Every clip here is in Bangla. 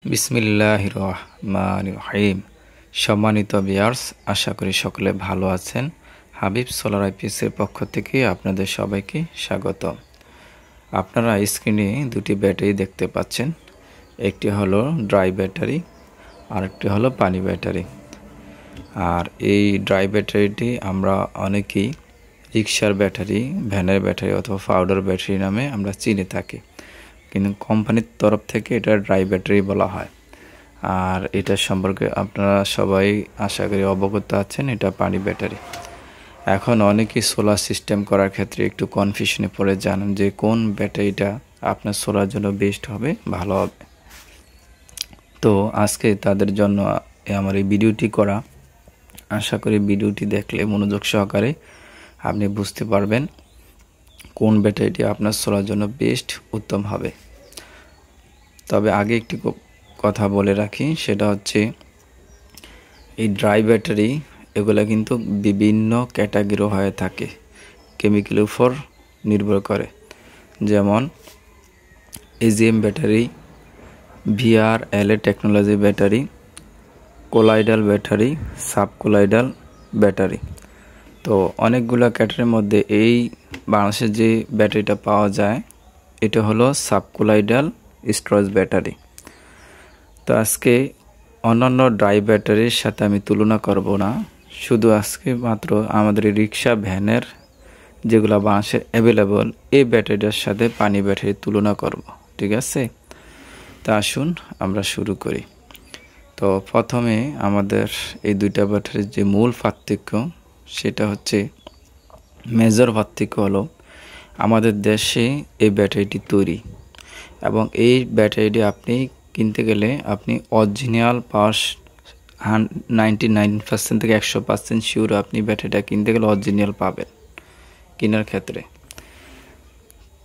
বিসমিল্লাহির রহমানির রহিম। সম্মানিত ভিউয়ার্স, আশা করি সকলে ভালো আছেন। হাবিব সোলার আইপিএসের পক্ষ থেকে আপনাদের সবাইকে স্বাগত। আপনারা স্ক্রিনে দুটি ব্যাটারি দেখতে পাচ্ছেন, একটি হলো ড্রাই ব্যাটারি আর একটি হলো পানি ব্যাটারি। আর এই ড্রাই ব্যাটারিটি আমরা অনেকেই রিক্সার ব্যাটারি, ভ্যানের ব্যাটারি অথবা পাউডার ব্যাটারি নামে আমরা চিনে থাকি, কিন্তু কোম্পানির তরফ থেকে এটা ড্রাই ব্যাটারি বলা হয়। আর এটা সম্পর্কে আপনারা সবাই আশা করি অবগত আছেন, এটা পানি ব্যাটারি। এখন অনেকেই সোলার সিস্টেম করার ক্ষেত্রে একটু কনফিউশনে পড়ে যান যে কোন ব্যাটারিটা আপনার সোলার জন্য বেস্ট হবে, ভালো হবে। তো আজকে তাদের জন্য আমার এই ভিডিওটি করা। আশা করি ভিডিওটি দেখলে মনোযোগ সহকারে আপনি বুঝতে পারবেন কোন ব্যাটারিটি আপনার সোলার জন্য বেস্ট, উত্তম হবে। তবে আগে একটি কথা বলে রাখি, সেটা হচ্ছে এই ড্রাই ব্যাটারি এগুলো কিন্তু বিভিন্ন ক্যাটাগরি হয়ে থাকে, কেমিক্যালের উপর নির্ভর করে। যেমন AGM battery, VRLA technology battery, colloidal battery, sub colloidal battery. তো অনেকগুলো ক্যাটাগরির মধ্যে এই বাংলাদেশে যে ব্যাটারিটা পাওয়া যায় এটা হলো সাব কোলাইডাল স্টোরেজ ব্যাটারি। তো আজকে অন্যান্য ড্রাই ব্যাটারির সাথে আমি তুলনা করব না, শুধু আজকে মাত্র আমাদের রিক্সা ভ্যানের যেগুলো বাংলাদেশে অ্যাভেলেবল এই ব্যাটারিটার সাথে পানি ব্যাটারির তুলনা করব, ঠিক আছে? তা আসুন আমরা শুরু করি। তো প্রথমে আমাদের এই দুইটা ব্যাটারির যে মূল পার্থক্য সেটা হচ্ছে, মেজর পার্থক্য হলো আমাদের দেশে এই ব্যাটারিটি তৈরি, এবং এই ব্যাটারিটি আপনি কিনতে গেলে আপনি অরিজিনাল পাওয়ার 99% থেকে 100% শিওর আপনি ব্যাটারিটা কিনতে গেলে অরিজিনাল পাবেন কেনার ক্ষেত্রে।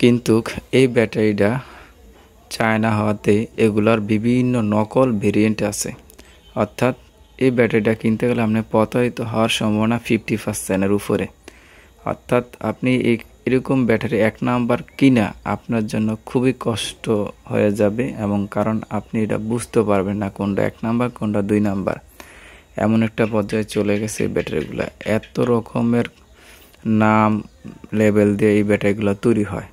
কিন্তু এই ব্যাটারিটা চায়না হওয়াতে এগুলার বিভিন্ন নকল ভেরিয়েন্ট আছে, অর্থাৎ এই ব্যাটারিটা কিনতে গেলে আপনি প্রতারিত হওয়ার সম্ভাবনা 50%-এর উপরে। অর্থাৎ আপনি এরকম ব্যাটারি এক নাম্বার কিনা আপনার জন্য খুবই কষ্ট হয়ে যাবে, এবং কারণ আপনি এটা বুঝতে পারবেন না কোনটা এক নাম্বার কোনটা দুই নাম্বার। এমন একটা পর্যায়ে চলে গেছে এই ব্যাটারিগুলো, এত রকমের নাম লেবেল দিয়ে এই ব্যাটারিগুলো তৈরি হয়।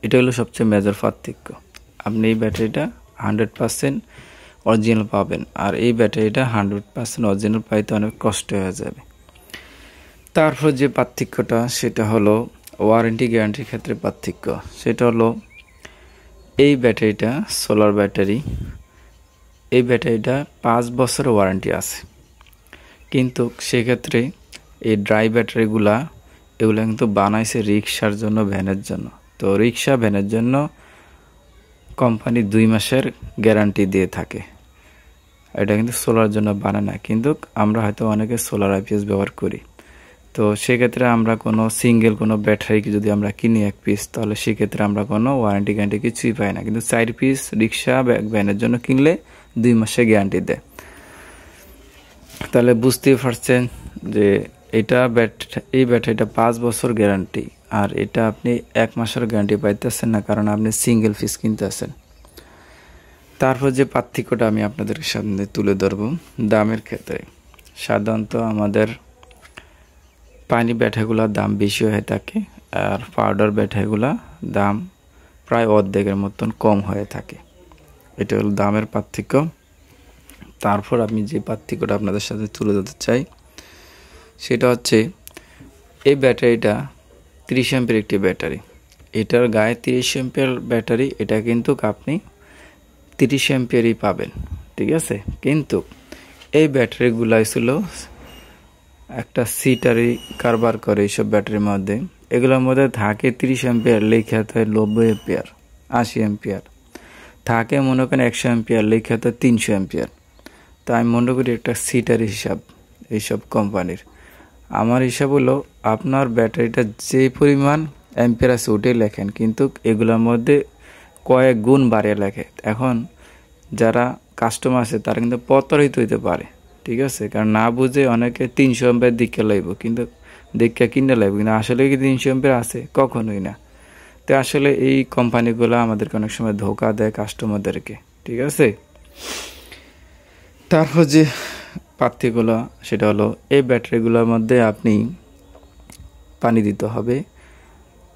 এটা হলো সবচেয়ে মেজর পার্থক্য। আপনি এই ব্যাটারিটা 100% অরিজিনাল পাবেন, আর এই ব্যাটারিটা 100% অরিজিনাল পাইতে অনেক কষ্ট হয়ে যাবে। তারপর যে পার্থক্যটা সেটা হলো ওয়ারেন্টি গ্যারান্টির ক্ষেত্রে পার্থক্য। সেটা হলো এই ব্যাটারিটা সোলার ব্যাটারি, এই ব্যাটারিটা 5 বছরের ওয়ারেন্টি আছে, কিন্তু সেক্ষেত্রে এই ড্রাই ব্যাটারিগুলো এগুলো কিন্তু বানাইছে রিক্সার জন্য, ভ্যানের জন্য। তো রিক্সা ভ্যানের জন্য কোম্পানি 2 মাসের গ্যারান্টি দিয়ে থাকে, এটা কিন্তু সোলার জন্য বানায় না। কিন্তু আমরা হয়তো অনেকে সোলার আইপিএস ব্যবহার করি, তো সেক্ষেত্রে আমরা কোনো সিঙ্গেল কোনো ব্যাটারি যদি আমরা কিনি এক পিস, তাহলে সেক্ষেত্রে আমরা কোনো ওয়ারেন্টি গ্যারান্টি কিছুই পাই না। কিন্তু 4 পিস রিক্সা ভ্যানের জন্য কিনলে 2 মাসের গ্যারান্টি দেয়। তাহলে বুঝতেই পারছেন যে এই ব্যাটারিটা 5 বছর গ্যারান্টি, আর এটা আপনি 1 মাসের গ্যারান্টি পাইতেছেন না, কারণ আপনি সিঙ্গেল পিস কিনতেছেন। তারপর যে পার্থক্যটা আমি আপনাদের সামনে তুলে ধরব দামের ক্ষেত্রে, সাধারণত আমাদের পানি ব্যাটারিগুলোর দাম বেশি হয়ে থাকে, আর পাউডার ব্যাটারিগুলোর দাম প্রায় অর্ধেকের মতন কম হয়ে থাকে। এটা হলো দামের পার্থক্য। তারপর আমি যে পার্থক্যটা আপনাদের সাথে তুলে ধরতে চাই সেটা হচ্ছে, এই ব্যাটারিটা 30 অ্যাম্পিয়ার একটি ব্যাটারি, এটার গায়ে 30 অ্যাম্পিয়ার ব্যাটারি, এটা কিন্তু আপনি 30 অ্যাম্পিয়ারই পাবেন, ঠিক আছে? কিন্তু এই ব্যাটারিগুলো ছিল একটা সিটারি কারবার করে এইসব ব্যাটারির মধ্যে। এগুলোর মধ্যে থাকে 30 অ্যাম্পিয়ার, লেখা থাকে 90 অ্যাম্পিয়ার, 80 অ্যাম্পিয়ার, থাকে মনে করেন 100 অ্যাম্পিয়ার, লেখা থাকে 300 অ্যাম্পিয়ার। তো আমি মনে করি একটা সিটারি হিসাব এইসব কোম্পানির। আমার হিসাব হলো আপনার ব্যাটারিটা যে পরিমাণ অ্যাম্পিয়ার আছে ওটাই লেখেন, কিন্তু এগুলোর মধ্যে কয়েক গুণ বাড়িয়ে লেখে। এখন যারা কাস্টমার আছে তারা কিন্তু প্রতারিত হইতে পারে, ঠিক আছে? কারণ না বুঝে অনেকে 300 অ্যাম্পিয়ার দিকে লাগবে, কিন্তু দেখে কিনে লাগবে, কিন্তু আসলে কি 300 অ্যাম্পিয়ার আছে? কখনোই না। তো আসলে এই কোম্পানিগুলো আমাদেরকে অনেক সময় ধোকা দেয় কাস্টমারদেরকে, ঠিক আছে? তারপর যে পার্থক্যগুলো সেটা হলো এই ব্যাটারিগুলোর মধ্যে আপনি পানি দিতে হবে,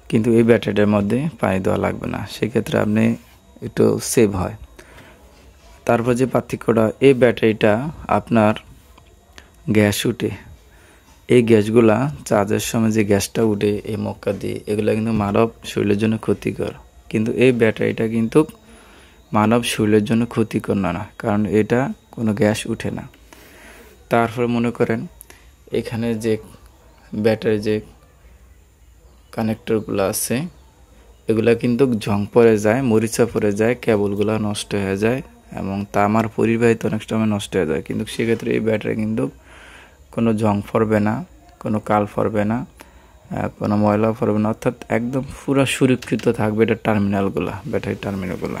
কিন্তু এই ব্যাটারিটার মধ্যে পানি দেওয়া লাগবে না, সেক্ষেত্রে আপনি একটু সেভ হয়। তারপর যে পার্থক্যটা, এই ব্যাটারিটা আপনার গ্যাস উঠে, এই গ্যাসগুলা চার্জের সময় যে গ্যাসটা উঠে এই মক্কা দিয়ে, এগুলো কিন্তু মানব শরীরের জন্য ক্ষতিকর, কিন্তু এই ব্যাটারিটা কিন্তু মানব শরীরের জন্য ক্ষতিকর না, কারণ এটা কোনো গ্যাস উঠে না। তারপর মনে করেন এখানে যে ব্যাটারি যে কানেক্টরগুলো আছে এগুলা কিন্তু ঝং পড়ে যায়, মরিচা পড়ে যায়, কেবলগুলো নষ্ট হয়ে যায় এবং তামার পরিবাহিত অনেক সময় নষ্ট হয়ে যায়, কিন্তু সেক্ষেত্রে এই ব্যাটারি কিন্তু কোনো ঝং পড়বে না, কোনো কাল পড়বে না, কোনো ময়লা পড়বে না, অর্থাৎ একদম পুরো সুরক্ষিত থাকবে এটা টার্মিনালগুলো, ব্যাটারি টার্মিনালগুলো।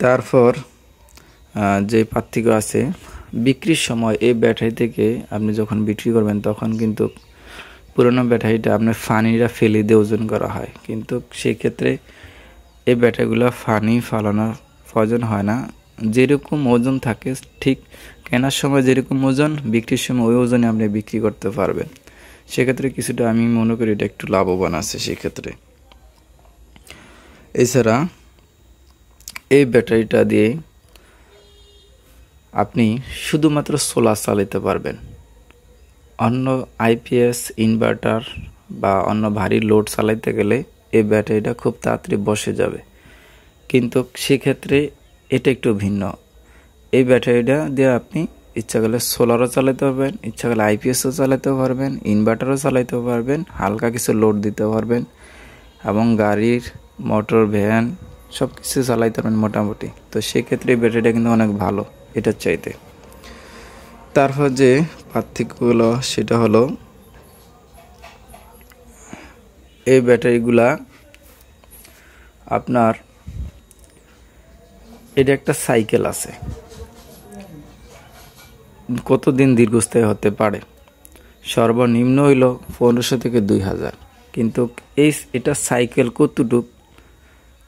তারপর যে পার্থক্য আছে, বিক্রির সময় এই ব্যাটারি থেকে আপনি যখন বিক্রি করবেন তখন কিন্তু পুরোনো ব্যাটারিটা আপনার ফানিটা ফেলে দিয়ে ওজন করা হয়, কিন্তু সেক্ষেত্রে এই ব্যাটারিগুলো ফানি ফালানোর প্রয়োজন হয় না, যেরকম ওজন থাকে ঠিক কেনার সময় যেরকম ওজন বিক্রির সময় ওই ওজনে আপনি বিক্রি করতে পারবেন, সেক্ষেত্রে কিছুটা আমি মনে করি এটা একটু লাভবান আছে সেক্ষেত্রে। এছাড়া এই ব্যাটারিটা দিয়ে আপনি শুধুমাত্র সোলার চালাতে পারবেন, অন্য আইপিএস ইনভার্টার বা অন্য ভারী লোড চালাতে গেলে এই ব্যাটারিটা খুব তাড়াতাড়ি বসে যাবে, কিন্তু সেক্ষেত্রে এটা একটু ভিন্ন। এই ব্যাটারিটা দিয়ে আপনি ইচ্ছা করলে সোলারও চালাতে পারবেন, ইচ্ছা করলে আইপিএসও চালাতে পারবেন, ইনভার্টারও চালাতে পারবেন, হালকা কিছু লোড দিতে পারবেন এবং গাড়ির মোটর ভ্যান সব কিছু চালাইতে পারবেন মোটামুটি। তো সেক্ষেত্রে এই ব্যাটারিটা কিন্তু অনেক ভালো এটার চাইতে। তারপর যে পার্থক্যগুলো সেটা হলো এই ব্যাটারিগুলা আপনার এটা একটা সাইকেল আছে, কতদিন দীর্ঘস্থায়ী হতে পারে, সর্বনিম্ন হইল 1500 থেকে 2000, কিন্তু এটা সাইকেল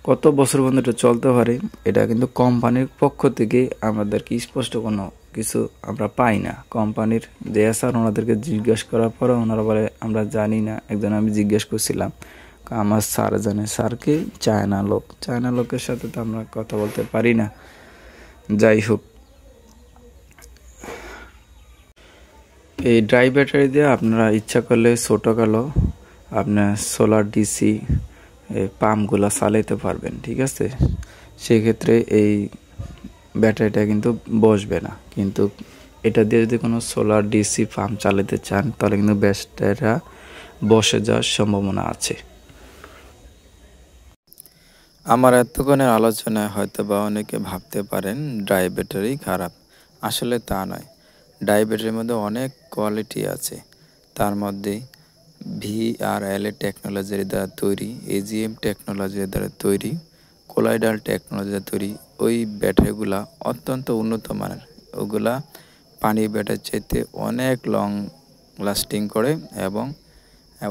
কত বছর পর্যন্ত এটা চলতে পারে এটা কিন্তু কোম্পানির পক্ষ থেকে আমাদেরকে স্পষ্ট কোনো কিছু আমরা পাই না। কোম্পানির যে স্যার ওনাদেরকে জিজ্ঞেস করার পরে ওনারা বলে আমরা জানি না। একজন আমি জিজ্ঞেস করছিলাম, আমার স্যার জানে, স্যারকে চায়না লোকের সাথে তো আমরা কথা বলতে পারি না। যাই হোক, এই ড্রাই ব্যাটারি দিয়ে আপনারা ইচ্ছা করলে ছোটোখাটো আপনার সোলার ডিসি পাম্পগুলো চালাইতে পারবেন, ঠিক আছে। সেক্ষেত্রে এই ব্যাটারিটা কিন্তু বসবে না, কিন্তু এটা দিয়ে যদি কোনো সোলার ডিসি পাম্প চালাতে চান তাহলে কিন্তু ব্যাটারিটা বসে যাওয়ার সম্ভাবনা আছে। আমার এতক্ষণের আলোচনায় হয়তো বা অনেকে ভাবতে পারেন ড্রাই ব্যাটারি খারাপ, আসলে তা নয়। ড্রাই ব্যাটারির মধ্যে অনেক কোয়ালিটি আছে, তার মধ্যে VRL টেকনোলজির দ্বারা তৈরি, AGM টেকনোলজির দ্বারা তৈরি, কোলাইডাল টেকনোলজির দ্বারা তৈরি ওই ব্যাটারিগুলা অত্যন্ত উন্নত মানের। ওগুলা পানি ব্যাটারির চাইতে অনেক লং লাস্টিং করে এবং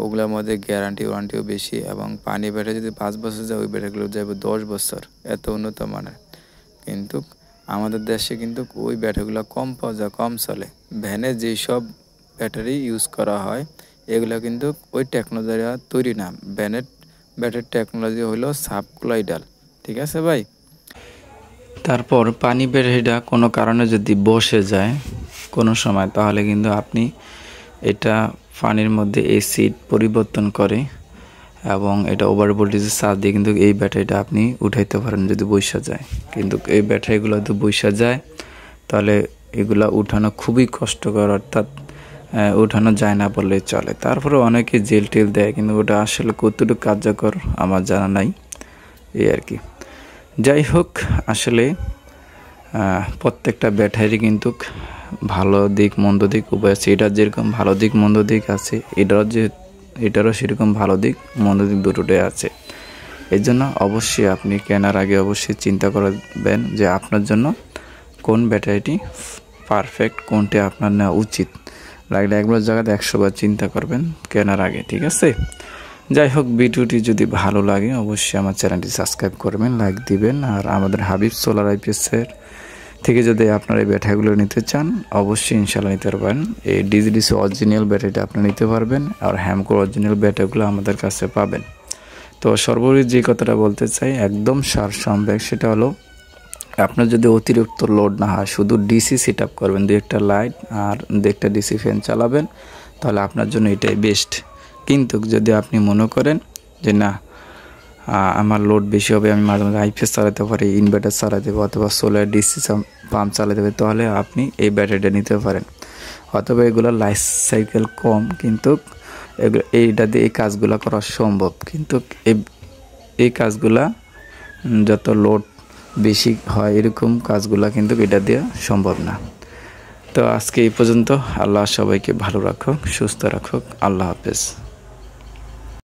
ওগুলোর মধ্যে গ্যারান্টি ওয়ারেন্টিও বেশি, এবং পানি ব্যাটারি যদি 5 বছর যায় ওই ব্যাটারিগুলো যাবে 10 বছর, এত উন্নত মানের। কিন্তু আমাদের দেশে কিন্তু ওই ব্যাটারিগুলো কম পাওয়া যায়, কম চলে। ভ্যানে যেসব ব্যাটারি ইউজ করা হয় এগুলো কিন্তু ওই টেকনোলজি তৈরি না। ভ্যানের ব্যাটারি টেকনোলজি হলো সাবক্লাইডাল, ঠিক আছে ভাই। তারপর পানি ব্যাটারিটা কোনো কারণে যদি বসে যায় কোনো সময়, তাহলে কিন্তু আপনি এটা পানির মধ্যে অ্যাসিড পরিবর্তন করে এবং এটা ওভার ভোল্টেজের চার্জ দিয়ে কিন্তু এই ব্যাটারিটা আপনি উঠাইতে পারেন যদি বৈশা যায়। কিন্তু এই ব্যাটারিগুলো যদি বৈশা যায় তাহলে এগুলা উঠানো খুবই কষ্টকর, অর্থাৎ উঠানো যায় না বললেই চলে। তারপরে অনেকে জেল টেল দেয়, কিন্তু ওটা আসলে কতটুকু কার্যকর আমার জানা নাই, এই আর কি। যাই হোক, আসলে প্রত্যেকটা ব্যাটারি কিন্তু ভালো দিক মন্দ দিক উভয় আছে। এটার যেরকম ভালো দিক মন্দ দিক আছে, এটারও সেরকম ভালো দিক মন্দ দিক দুটোটাই আছে। এই জন্য অবশ্যই আপনি কেনার আগে অবশ্যই চিন্তা করবেন যে আপনার জন্য কোন ব্যাটারিটি পারফেক্ট, কোনটা আপনার নেওয়া উচিত। লাগলে একবার জায়গাতে 100 বার চিন্তা করবেন কেনার আগে, ঠিক আছে। যাই হোক, ভিডিওটি যদি ভালো লাগে অবশ্যই আমার চ্যানেলটি সাবস্ক্রাইব করবেন, লাইক দিবেন, আর আমাদের হাবিব সোলার আইপিএসের থেকে যদি আপনারা এই ব্যাটারিগুলো নিতে চান অবশ্যই ইনশাল্লাহ নিতে পারবেন। এই ডিজিডিসি অরিজিনাল ব্যাটারিটা আপনি নিতে পারবেন, আর হ্যামকো অরিজিনাল ব্যাটারিগুলো আমাদের কাছে পাবেন। তো সর্বোপরি যে কথাটা বলতে চাই একদম সারসংক্ষেপ, সেটা হলো আপনার যদি অতিরিক্ত লোড না হয়, শুধু ডিসি সেট আপ করবেন, 2-1টা লাইট আর 2-1টা ডিসি ফ্যান চালাবেন, তাহলে আপনার জন্য এটাই বেস্ট। কিন্তু যদি আপনি মনে করেন যে না আমার লোড বেশি হবে, আমি মাঝে মাঝে আইপিএস চালাতে পারি, ইনভার্টার চালাতে পারি অথবা সোলার ডিসি পাম্প চালাতে পারি, তাহলে আপনি এই ব্যাটারিটা নিতে পারেন। অথবা এগুলো লাইফ সাইকেল কম, কিন্তু এইটা দিয়ে এই কাজগুলো করা সম্ভব, কিন্তু এই কাজগুলা যত লোড বেশি হয় এরকম কাজগুলা কিন্তু এটা দিয়ে সম্ভব না। তো আজকে এই পর্যন্ত। আল্লাহ সবাইকে ভালো রাখুক, সুস্থ রাখুক। আল্লাহ হাফেজ।